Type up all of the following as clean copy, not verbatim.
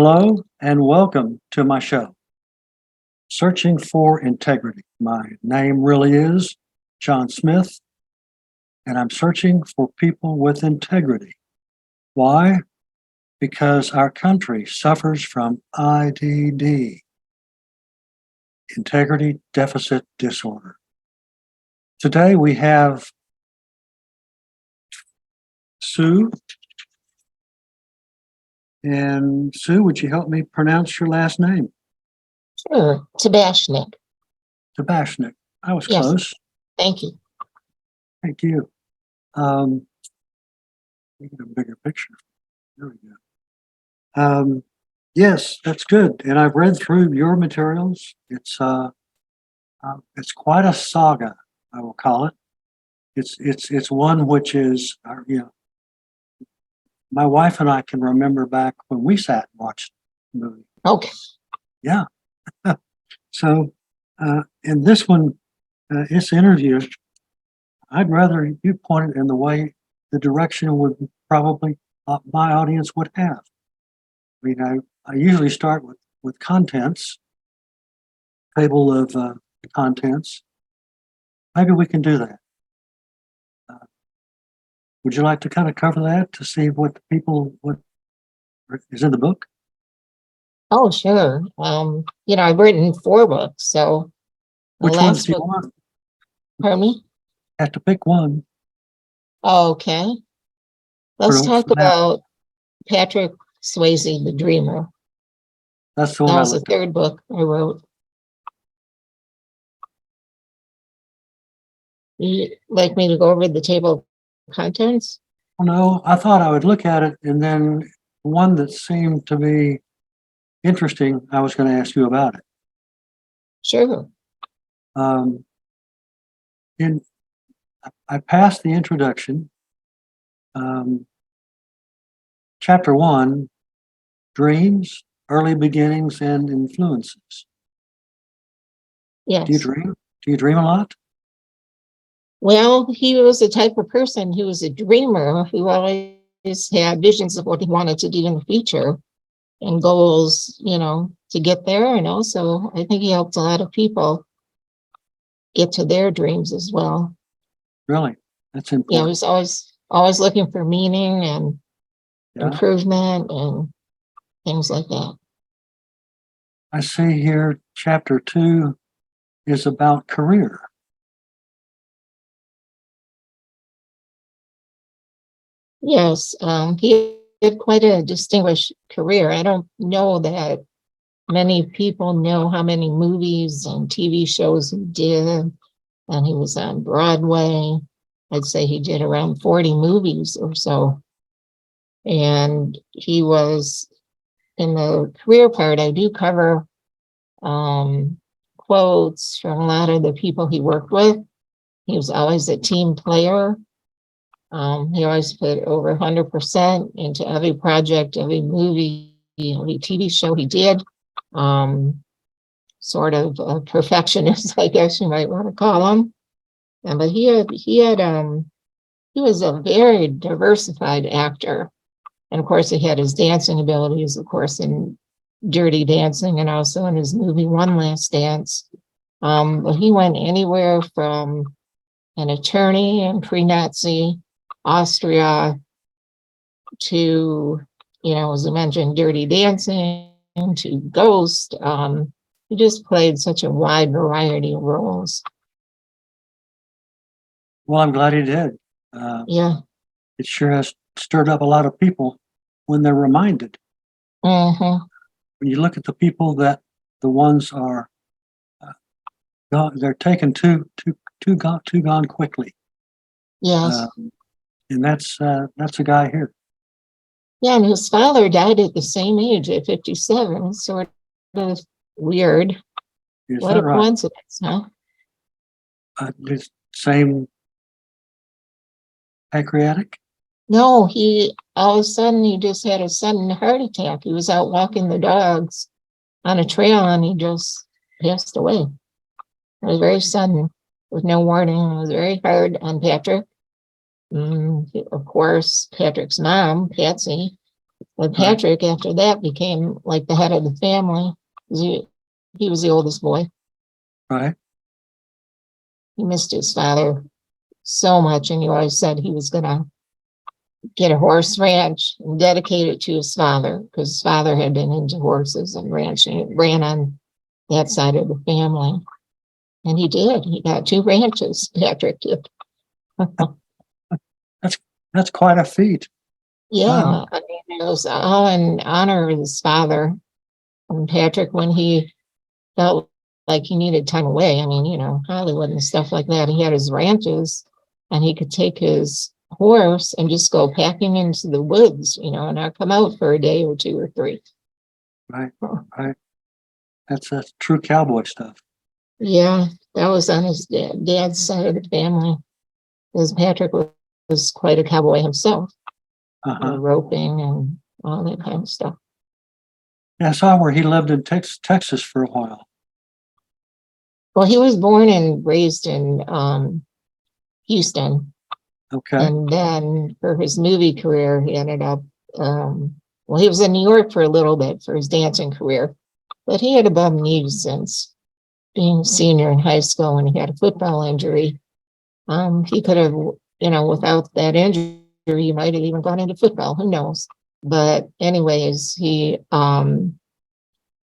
Hello and welcome to my show, Searching for Integrity. My name really is John Smith, and I'm searching for people with integrity. Why? Because our country suffers from IDD, Integrity Deficit Disorder. Today we have Sue. And Sue, would you help me pronounce your last name? Sure, Tabashnik. Tabashnik. I was Yes. close. Thank you. Thank you. Get a bigger picture. There we go. Yes, that's good. And I've read through your materials. It's quite a saga, I will call it. It's one which is, my wife and I can remember back when we sat and watched the movie. Okay. Yeah. So, in this one, this interview, I'd rather you point it in the direction would probably my audience would have. I mean, I usually start with contents, table of contents. Maybe we can do that. Would you like to kind of cover that to see what is in the book? Oh, sure. I've written 4 books, so the Which ones last do you book, want? pardon me? Have to pick one. Okay. Let's For talk now. about Patrick Swayze, the Dreamer. That's the one That I was the looked at. 3rd book I wrote. You'd like me to go over the table of contents? Well, no, I thought I would look at it, and then one that seemed to be interesting, I was going to ask you about it. Sure. Um, in I passed the introduction. Chapter 1, dreams, early beginnings, and influences. Yes. Do you dream? Do you dream a lot? Well, he was the type of person who was a dreamer who always had visions of what he wanted to do in the future and goals, to get there. And also, I think he helped a lot of people get to their dreams as well. Really? That's He important. was always looking for meaning and improvement and things like that. I see here chapter 2 is about career. Yes, he had quite a distinguished career. I don't know that many people know how many movies and TV shows he did, and he was on Broadway. I'd say he did around 40 movies or so. And he was, in the career part, I do cover quotes from a lot of the people he worked with. He was always a team player. He always put over 100% into every project, every movie, every TV show he did. Sort of a perfectionist, I guess you might want to call him. But he was a very diversified actor. And of course, he had his dancing abilities, of course, in Dirty Dancing and also in his movie One Last Dance. But he went anywhere from an attorney in pre-Nazi Austria to, as I mentioned, Dirty Dancing, to Ghost. He just played such a wide variety of roles. Well, I'm glad he did. Yeah. It sure has stirred up a lot of people when they're reminded. Mm-hmm. When you look at the people that the ones are, they're taken too gone quickly. Yes. And that's a guy here. Yeah, and his father died at the same age, at 57. Sort of weird. Is What that a right? coincidence, huh? The same pancreatic? No, he all of a sudden he just had a sudden heart attack. He was out walking the dogs on a trail and he just passed away. It was very sudden, with no warning. It was very hard on Patrick. Of course, Patrick's mom, Patsy, But Patrick, after that, became like the head of the family. He was the oldest boy. Right. He missed his father so much, and he always said he was going to get a horse ranch and dedicate it to his father, because his father had been into horses and ranching, ran on that side of the family. And he did. He got 2 ranches, Patrick did. That's quite a feat. Yeah, I mean, it was all in honor of his father. And Patrick, when he felt like he needed time away, I mean, Hollywood and stuff like that, he had his ranches, and he could take his horse and just go packing into the woods, and not come out for a day or 2 or 3. Right. Right. That's true cowboy stuff. Yeah, that was on his dad's side of the family, because Patrick was quite a cowboy himself, roping and all that kind of stuff. Yeah, I saw where he lived in Texas for a while. Well, he was born and raised in Houston. Okay. And then for his movie career, he ended up, he was in New York for a little bit for his dancing career, but he had a bum knee since being a senior in high school, and he had a football injury. He could have, without that injury, he might have even gone into football. Who knows? But anyways, he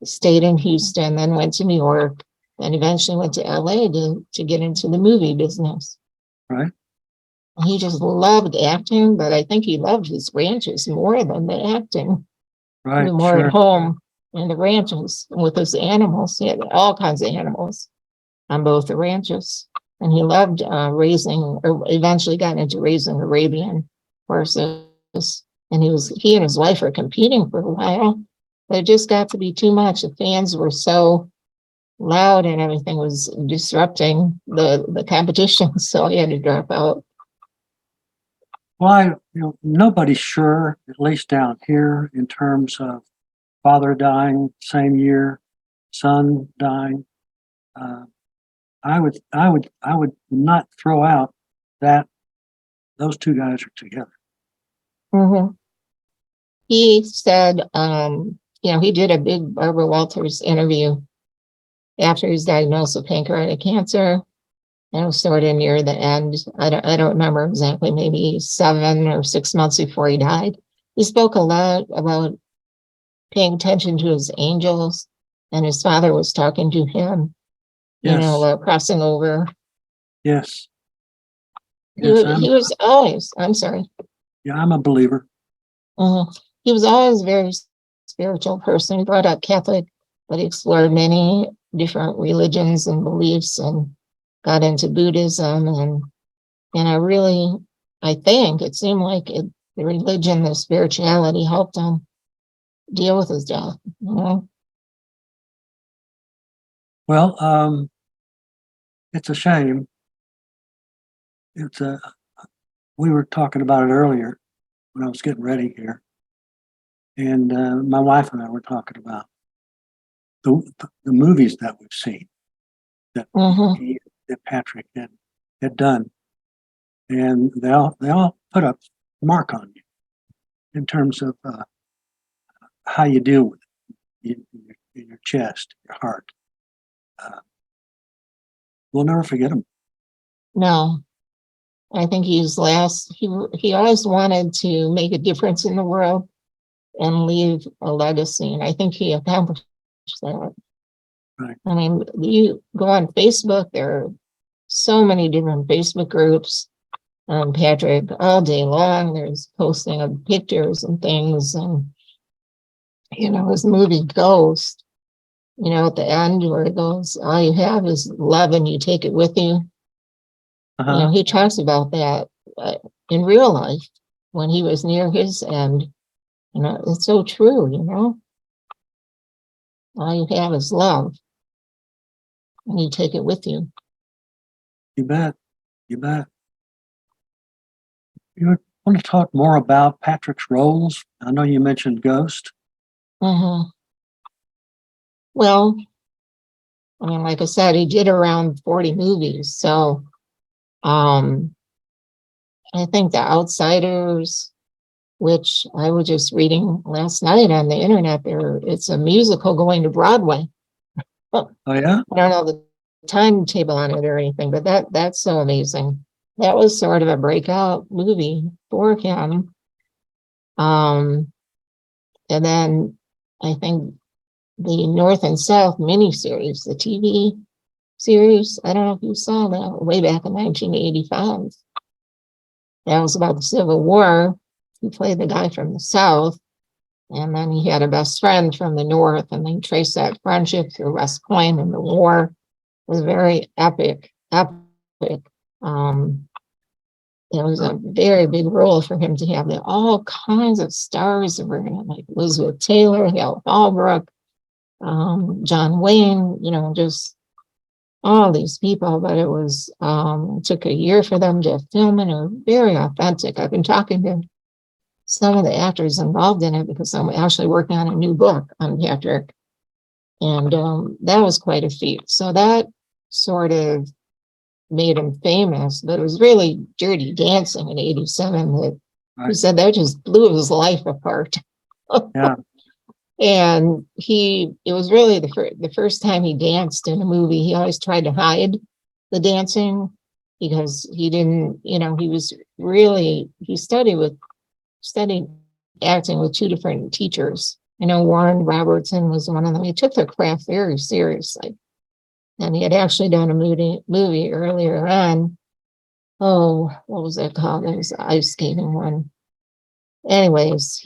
stayed in Houston, then went to New York, and eventually went to LA to get into the movie business. Right. He just loved acting, but I think he loved his ranches more than the acting. Right. He was more at home in the ranches with his animals. He had all kinds of animals on both the ranches. And he loved raising, or eventually got into raising Arabian horses. And he and his wife were competing for a while, but it just got to be too much. The fans were so loud and everything was disrupting the competition, so he had to drop out. Well, nobody's sure, at least down here, in terms of father dying same year, son dying. I would not throw out that those 2 guys are together. Mm-hmm. He said, he did a big Barbara Walters interview after he was diagnosed with pancreatic cancer. And it was sort of near the end. I don't remember exactly, maybe 7 or 6 months before he died. He spoke a lot about paying attention to his angels, and his father was talking to him, crossing over. Yes. He was always, I'm sorry. Yeah, I'm a believer. He was always a very spiritual person. He brought up Catholic, but he explored many different religions and beliefs and got into Buddhism. And I think it seemed like the religion, the spirituality helped him deal with his death. Well, it's a shame. We were talking about it earlier when I was getting ready here, and my wife and I were talking about the movies that we've seen that that Patrick had done, and they all put a mark on you in terms of how you deal with it in your chest, your heart. We'll never forget him. No, I think he always wanted to make a difference in the world and leave a legacy. And I think he accomplished that. Right. I mean, you go on Facebook, there are so many different Facebook groups. Patrick, all day long, there's posting of pictures and things. And, his movie Ghost, at the end where it goes, all you have is love and you take it with you. He talks about that in real life when he was near his end. It's so true, all you have is love and you take it with you. You bet. You bet. You want to talk more about Patrick's roles? I know you mentioned Ghost. Well, I mean, like I said, he did around 40 movies. So I think The Outsiders, which I was just reading last night on the internet. It's a musical going to Broadway. Oh, yeah? I don't know the timetable on it or anything, but that's so amazing. That was sort of a breakout movie for him. And then I think the North and South miniseries, the TV series, I don't know if you saw that way back in 1985. That was about the Civil War. He played the guy from the South, and then he had a best friend from the North, and they traced that friendship through West Point and the war. It was very epic. Um, it was a very big role for him to have that. All kinds of stars were in it, like Elizabeth Taylor, Hal Holbrook, John Wayne, just all these people. But it took a year for them to film it. It was very authentic. I've been talking to some of the actors involved in it because I'm actually working on a new book on Patrick. And that was quite a feat. So that sort of made him famous, but it was really Dirty Dancing in 87 that he said that just blew his life apart. Yeah. And it was really the first time he danced in a movie. He always tried to hide the dancing because he didn't, he studied acting with two different teachers. Warren Robertson was one of them. He took the craft very seriously. And he had actually done a movie earlier on. Oh, what was that called? It was an ice skating one. Anyways,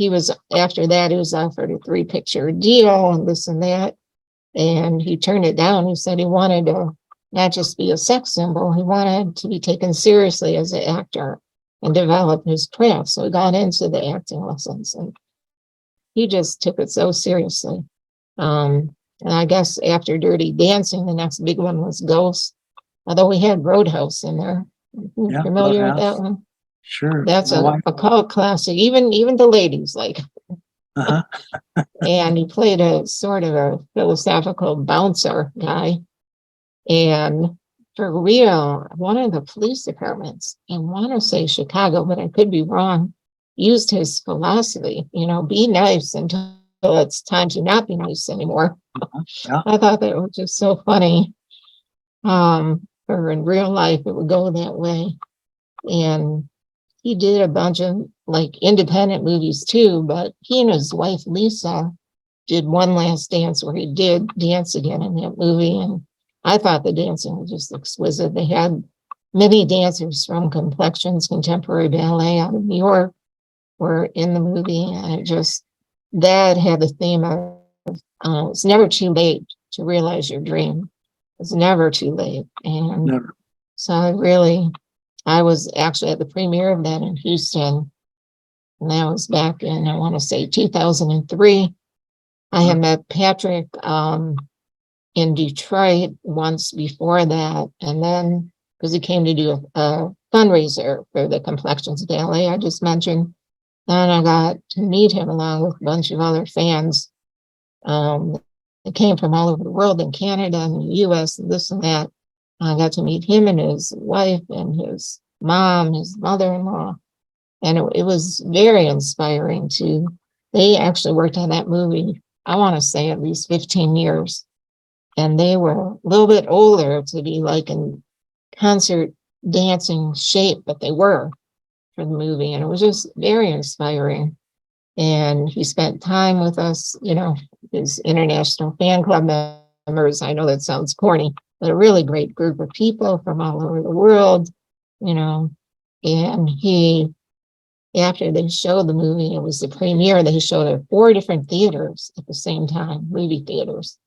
after that, he was offered a 3-picture deal and this and that. And he turned it down. He said he wanted to not just be a sex symbol, he wanted to be taken seriously as an actor and develop his craft. So he got into the acting lessons and he just took it so seriously. And I guess after Dirty Dancing, the next big one was Ghost. Although we had Roadhouse in there. Yeah, Familiar with Roadhouse. that one? Sure. That's a cult classic. Even the ladies like. Uh-huh. And he played a sort of a philosophical bouncer guy. And for real, one of the police departments, I want to say Chicago, but I could be wrong, used his philosophy, be nice until it's time to not be nice anymore. Yeah. I thought that was just so funny. Or in real life, it would go that way. And he did a bunch of like independent movies too, but he and his wife, Lisa, did One Last Dance where he did dance again in that movie. And I thought the dancing was just exquisite. They had many dancers from Complexions Contemporary Ballet out of New York were in the movie. And that had the theme of it's never too late to realize your dream. It's never too late. And Never. so I was actually at the premiere of that in Houston. And that was back in, I want to say 2003. I had met Patrick in Detroit once before that. And then, because he came to do a fundraiser for the Complexions Ballet I just mentioned, and I got to meet him along with a bunch of other fans. They came from all over the world, in Canada and the US and this and that. I got to meet him and his wife and his mom, his mother-in-law. And it was very inspiring they actually worked on that movie, I want to say at least 15 years. And they were a little bit older to be like in concert dancing shape, but they were for the movie. And it was just very inspiring. And he spent time with us, his international fan club members. I know that sounds corny, but a really great group of people from all over the world, and after they showed the movie, it was the premiere, they showed it at 4 different theaters at the same time, movie theaters.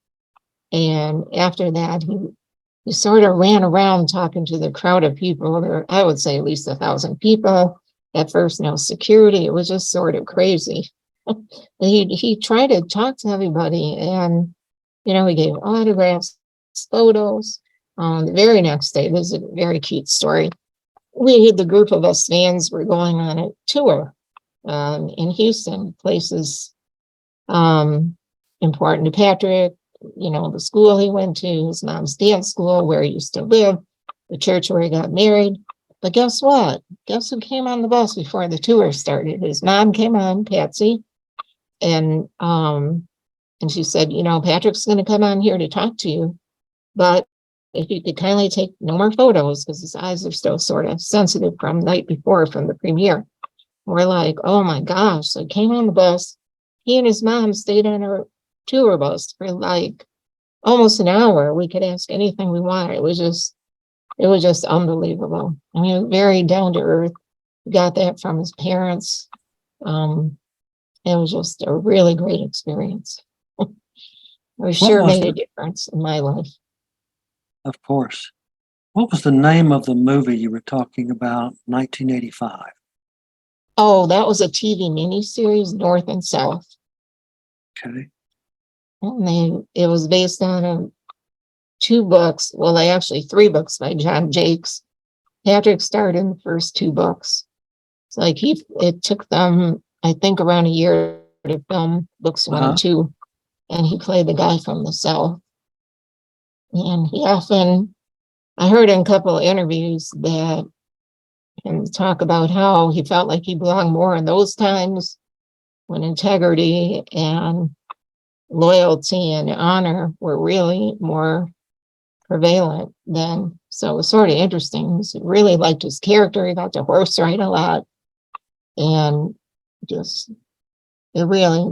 And after that, he sort of ran around talking to the crowd of people. There, I would say at least 1,000 people. At first, no security. It was just sort of crazy. He tried to talk to everybody, and he gave autographs, photos. The very next day, this is a very cute story. The group of us fans were going on a tour in Houston, places important to Patrick. The school he went to, his mom's dance school, where he used to live, the church where he got married. But guess what? Guess who came on the bus before the tour started? His mom came on, Patsy, and she said, Patrick's going to come on here to talk to you, but if you could kindly take no more photos because his eyes are still sort of sensitive from the night before from the premiere. We're like, oh my gosh. So he came on the bus. He and his mom stayed on our tour bus for like almost an hour. We could ask anything we wanted. It was just unbelievable. I mean, very down to earth. We got that from his parents. It was just a really great experience. It sure made a difference in my life. Of course. What was the name of the movie you were talking about, 1985? Oh, that was a TV miniseries, North and South. Okay. And it was based on 2 books. Well, actually 3 books by John Jakes. Patrick starred in the first 2 books. It's like it took them, I think, around a year to film books 1 and 2. And he played the guy from the South. And I heard in a couple of interviews that him talk about how he felt like he belonged more in those times when integrity and loyalty and honor were really more prevalent then. So it was sort of interesting. He really liked his character. He got to horse ride a lot. And that's really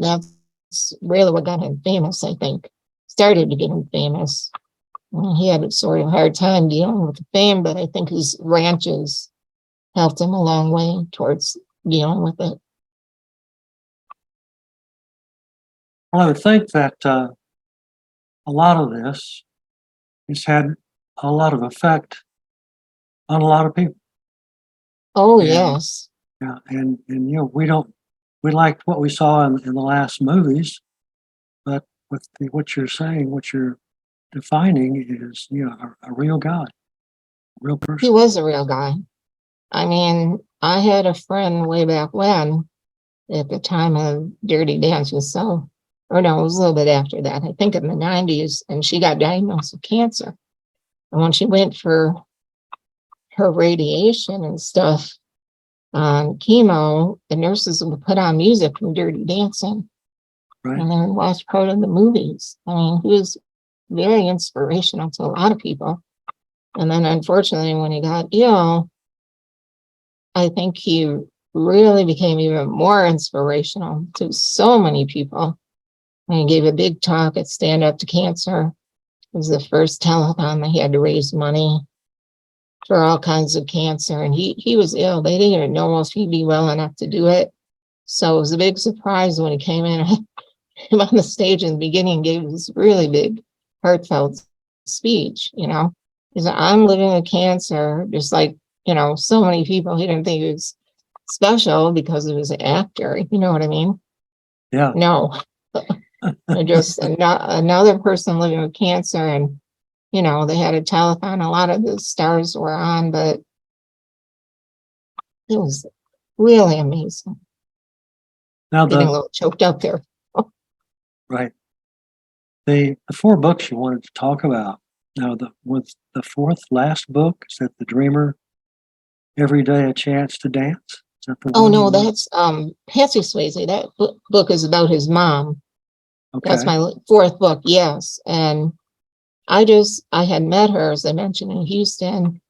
what got him famous, I think. Started to get him famous. He had a sort of hard time dealing with the fame, but I think his ranches helped him a long way towards dealing with it. Well, I would think that a lot of this has had a lot of effect on a lot of people. Oh, yes. Yeah, and we liked what we saw in the last movies, but with what you're saying, what you're defining is, a real guy, a real person. He was a real guy. I mean, I had a friend way back when, at the time of Dirty Dancing, it was a little bit after that, I think in the 90s, and she got diagnosed with cancer. And when she went for her radiation and stuff on chemo, the nurses would put on music from Dirty Dancing. Right. And then watch part of the movies. I mean, he was very inspirational to a lot of people. And then unfortunately, when he got ill, I think he really became even more inspirational to so many people. And he gave a big talk at Stand Up to Cancer. It was the first telethon that he had to raise money for all kinds of cancer. And he was ill. They didn't even know if he'd be well enough to do it. So it was a big surprise when he came in him on the stage in the beginning, gave this really big, heartfelt speech. He said, I'm living with cancer, just like, so many people. He didn't think he was special because he was an actor. You know what I mean? Yeah. No. Just another person living with cancer. And, they had a telethon. A lot of the stars were on, but it was really amazing. Now Getting a little choked up there. Right. The 4 books you wanted to talk about. Now, with the 4th last book, is that The Dreamer, Every Day a Chance to Dance? Is that the one? Oh, no, that's Patsy Swayze. That book is about his mom. Okay. That's my 4th book, yes. And I had met her, as I mentioned, in Houston.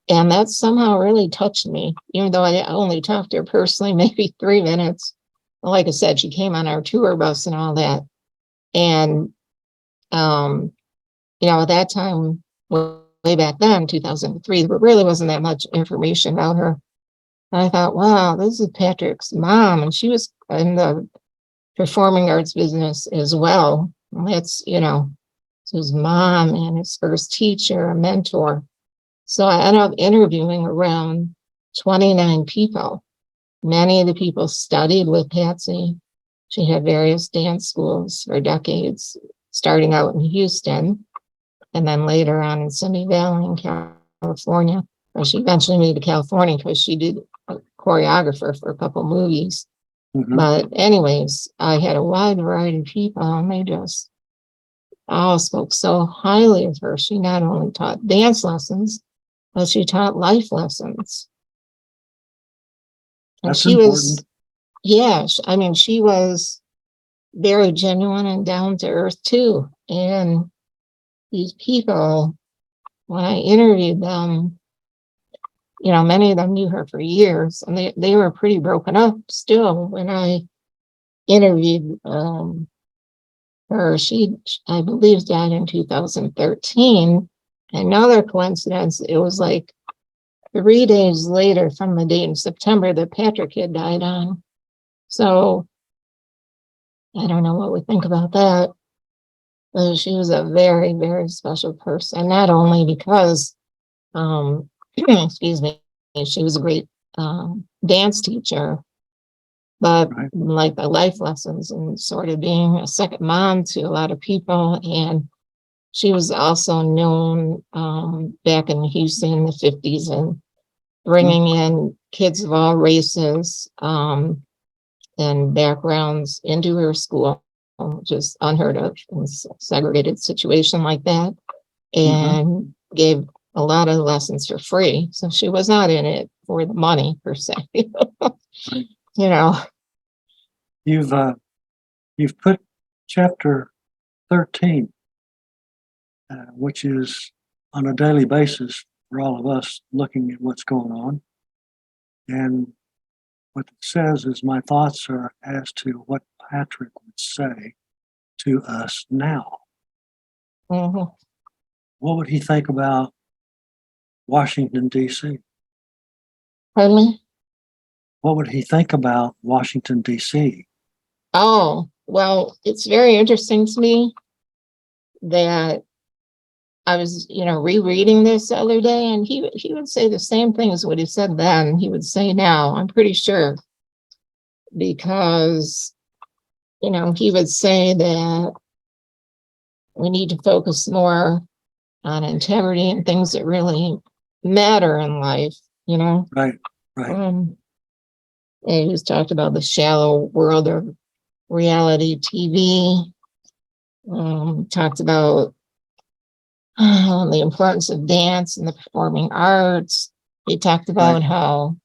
And that somehow really touched me, even though I only talked to her personally, maybe 3 minutes. Like I said, she came on our tour bus and all that. And, at that time, way back then, 2003, there really wasn't that much information about her. And I thought, wow, this is Patrick's mom. And she was in the performing arts business as well. And that's, so his mom and his first teacher, a mentor. So I ended up interviewing around 29 people. Many of the people studied with Patsy. She had various dance schools for decades, starting out in Houston, and then later on in Simi Valley in California. Or she eventually moved to California because she did a choreographer for a couple movies. Mm-hmm. But anyways, I had a wide variety of people, and they just all spoke so highly of her. She not only taught dance lessons, but she taught life lessons. And That's she important. was, yeah, I mean, she was very genuine and down to earth too. And these people, when I interviewed them, you know, many of them knew her for years, and they were pretty broken up still when I interviewed her. She, I believe, died in 2013. Another coincidence, it was like 3 days later from the date in September that Patrick had died on. So I don't know what we think about that. But she was a very, very special person, not only because, excuse me, she was a great dance teacher, but Right. like the life lessons and sort of being a second mom to a lot of people. And she was also known back in Houston in the 50s and bringing in kids of all races and backgrounds into her school, just unheard of in a segregated situation like that, and gave a lot of lessons for free. So she was not in it for the money per se. Right. You know, You've put chapter 13, which is on a daily basis for all of us looking at what's going on. And what it says is, my thoughts are as to what Patrick would say to us now. mhm. What would he think about Washington, D.C.? Pardon me? What would he think about Washington, D.C.? Oh, well, it's very interesting to me that I was, you know, rereading this the other day, and he would say the same thing as what he said then. He would say now, I'm pretty sure, because, you know, he would say that we need to focus more on integrity and things that really matter in life, you know. Right, right, And he was talked about the shallow world of reality TV. Talked about the importance of dance and the performing arts. He talked right, about how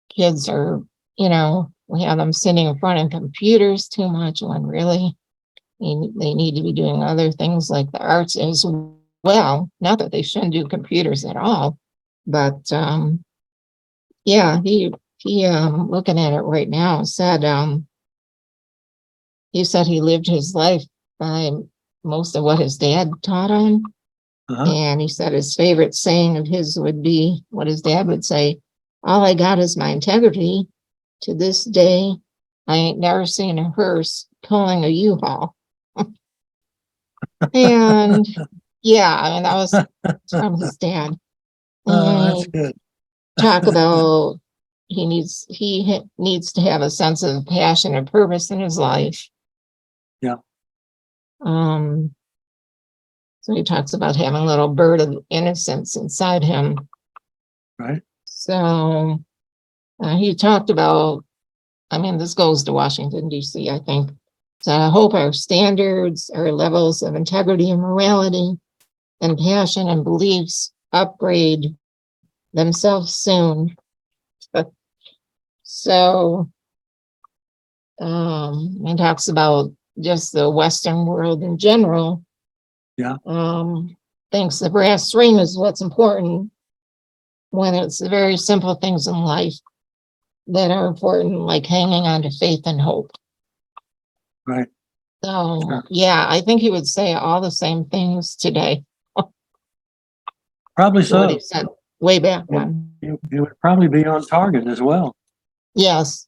kids are, you know, we have them sitting in front of computers too much when really they need to be doing other things like the arts as well. Not that they shouldn't do computers at all, but yeah, he looking at it right now said he said he lived his life by most of what his dad taught him. uh-huh, And he said his favorite saying of his would be what his dad would say, all I got is my integrity. To this day, I ain't never seen a hearse pulling a U-Haul. And yeah, I mean, that was from his dad. that's And good. talk about he needs to have a sense of passion and purpose in his life. Yeah, Um, so he talks about having a little bird of innocence inside him. right, So he talked about, I mean, this goes to Washington, D.C., I think. So I hope our standards, our levels of integrity and morality and passion and beliefs upgrade themselves soon. So it talks about just the Western world in general. yeah, Thinks the brass ring is what's important when it's the very simple things in life that are important, like hanging on to faith and hope. right, So sure. yeah, I think he would say all the same things today. Probably What he so. said way back And when. it would probably be on target as well. Yes.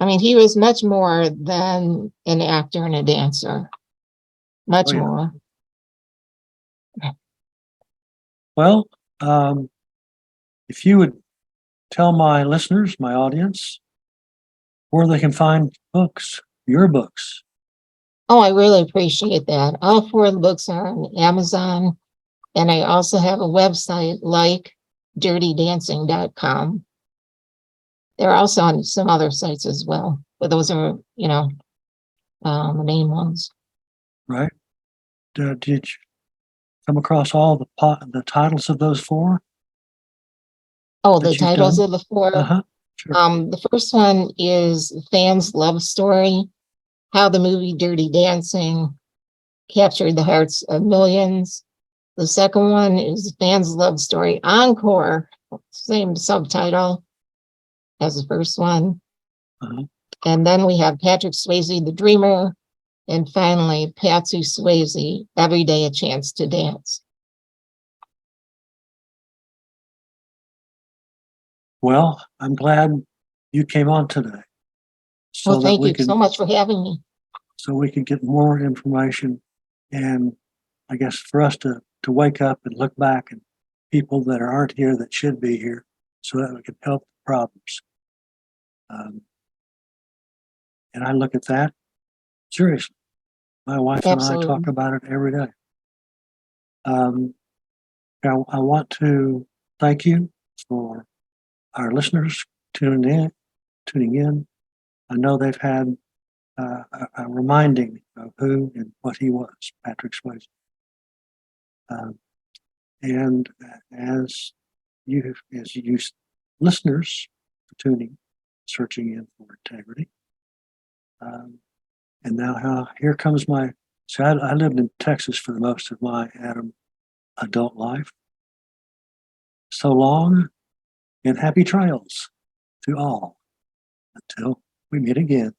I mean, he was much more than an actor and a dancer. Oh, Much yeah. more. Well, if you would tell my listeners, my audience, where they can find books, your books. Oh, I really appreciate that. All four of the books are on Amazon. And I also have a website like dirtydancing.com. They're also on some other sites as well, but those are, you know, the main ones. Right? Did you, come across all the titles of those four Oh, that the you've titles done? of the four. Uh-huh, sure. The first one is Fans' Love Story, how the movie Dirty Dancing captured the hearts of millions. The second one is Fans' Love Story Encore, same subtitle as the first one. Uh-huh. And then we have Patrick Swayze, The Dreamer. And finally, Patsy Swayze, Every Day a Chance to Dance. Well, I'm glad you came on today Well, so that thank we you so can much for having me. get more information, and I guess for us to wake up and look back at people that aren't here that should be here so that we can help the problems. Um, and I look at that seriously. My wife and I talk Absolutely. about it every day. Um, I want to thank you for our listeners tuning in. Tuning in. I know they've had a reminding of who and what he was, Patrick Swayze. Um, and as you listeners are tuning, searching in for integrity. And now here comes I lived in Texas for the most of my adult life. So long and happy trails to all until we meet again.